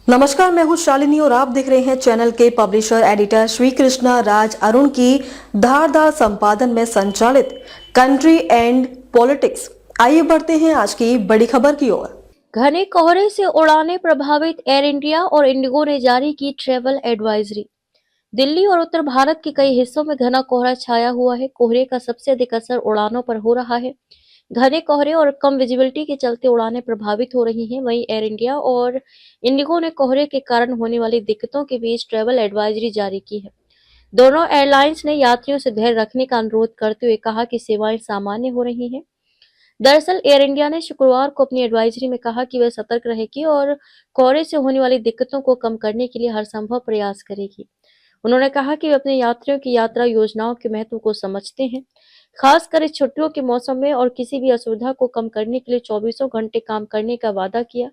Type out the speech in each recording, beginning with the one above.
नमस्कार, मैं हूं शालिनी और आप देख रहे हैं चैनल के पब्लिशर एडिटर श्री कृष्णा राज अरुण की धारदार संपादन में संचालित कंट्री एंड पॉलिटिक्स। आइए बढ़ते हैं आज की बड़ी खबर की ओर। घने कोहरे से उड़ानें प्रभावित, एयर इंडिया और इंडिगो ने जारी की ट्रैवल एडवाइजरी। दिल्ली और उत्तर भारत के कई हिस्सों में घना कोहरा छाया हुआ है। कोहरे का सबसे अधिक असर उड़ानों पर हो रहा है। घने कोहरे और कम विजिबिलिटी के चलते उड़ानें प्रभावित हो रही हैं। वहीं एयर इंडिया और इंडिगो ने कोहरे के कारण होने वाली दिक्कतों के बीच ट्रैवल एडवाइजरी जारी की है। दोनों एयरलाइंस ने यात्रियों से धैर्य रखने का अनुरोध करते हुए कहा कि सेवाएं सामान्य हो रही हैं। दरअसल एयर इंडिया ने शुक्रवार को अपनी एडवाइजरी में कहा कि वह सतर्क रहेगी और कोहरे से होने वाली दिक्कतों को कम करने के लिए हर संभव प्रयास करेगी। उन्होंने कहा कि वे अपने यात्रियों की यात्रा योजनाओं के महत्व को समझते हैं, खासकर इस छुट्टियों के मौसम में, और किसी भी असुविधा को कम करने के लिए 24 घंटे काम करने का वादा किया।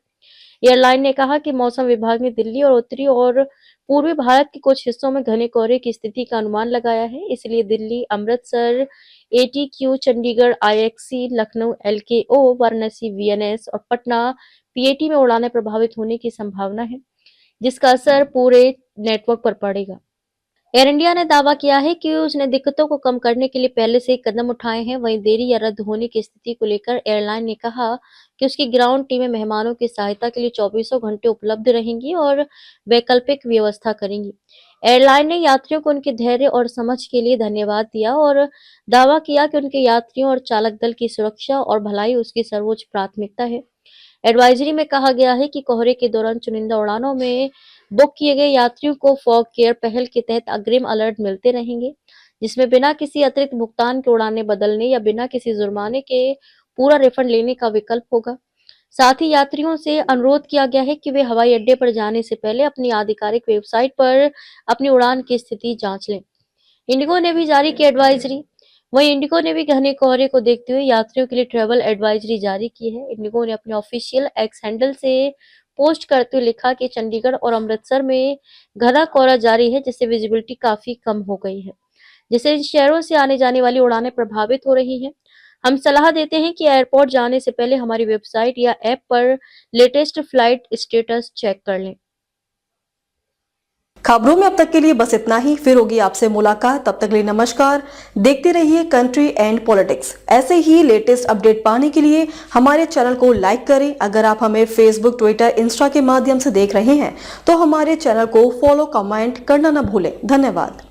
एयरलाइन ने कहा कि मौसम विभाग ने दिल्ली और उत्तरी और पूर्वी भारत के कुछ हिस्सों में घने कोहरे की स्थिति का अनुमान लगाया है। इसलिए दिल्ली, अमृतसर, एटीक्यू, चंडीगढ़, आईएक्सी, लखनऊ, एलकेओ, वाराणसी, वीएनएस और पटना पीएटी में उड़ानें प्रभावित होने की संभावना है, जिसका असर पूरे नेटवर्क पर पड़ेगा। एयर इंडिया ने दावा किया है कि उसने दिक्कतों को कम करने के लिए पहले से ही कदम उठाए हैं। वहीं देरी या रद्द होने की स्थिति को लेकर एयरलाइन ने कहा कि उसकी ग्राउंड टीमें मेहमानों की सहायता के लिए 24 घंटे उपलब्ध रहेंगी और वैकल्पिक व्यवस्था करेंगी। एयरलाइन ने यात्रियों को उनके धैर्य और समझ के लिए धन्यवाद दिया और दावा किया कि उनके यात्रियों और चालक दल की सुरक्षा और भलाई उसकी सर्वोच्च प्राथमिकता है। एडवाइजरी में कहा गया है कि कोहरे के दौरान चुनिंदा उड़ानों में बुक किए गए यात्रियों को फॉग केयर पहल के तहत अग्रिम अलर्ट मिलते रहेंगे, जिसमें बिना किसी अतिरिक्त भुगतान के उड़ानें बदलने या बिना किसी जुर्माने के पूरा रिफंड लेने का विकल्प होगा। साथ ही यात्रियों से अनुरोध किया गया है कि वे हवाई अड्डे पर जाने से पहले अपनी आधिकारिक वेबसाइट पर अपनी उड़ान की स्थिति जांच लें। इंडिगो ने भी जारी की एडवाइजरी। वहीं इंडिगो ने भी घने कोहरे को देखते हुए यात्रियों के लिए ट्रैवल एडवाइजरी जारी की है। इंडिगो ने अपने ऑफिशियल एक्स हैंडल से पोस्ट करते हुए लिखा कि चंडीगढ़ और अमृतसर में घना कोहरा जारी है, जिससे विजिबिलिटी काफी कम हो गई है, जिससे इन शहरों से आने जाने वाली उड़ानें प्रभावित हो रही हैं। हम सलाह देते हैं कि एयरपोर्ट जाने से पहले हमारी वेबसाइट या ऐप पर लेटेस्ट फ्लाइट स्टेटस चेक कर लें। खबरों में अब तक के लिए बस इतना ही। फिर होगी आपसे मुलाकात, तब तक के लिए नमस्कार। देखते रहिए कंट्री एंड पॉलिटिक्स। ऐसे ही लेटेस्ट अपडेट पाने के लिए हमारे चैनल को लाइक करें। अगर आप हमें फेसबुक, ट्विटर, इंस्टा के माध्यम से देख रहे हैं तो हमारे चैनल को फॉलो, कमेंट करना न भूलें। धन्यवाद।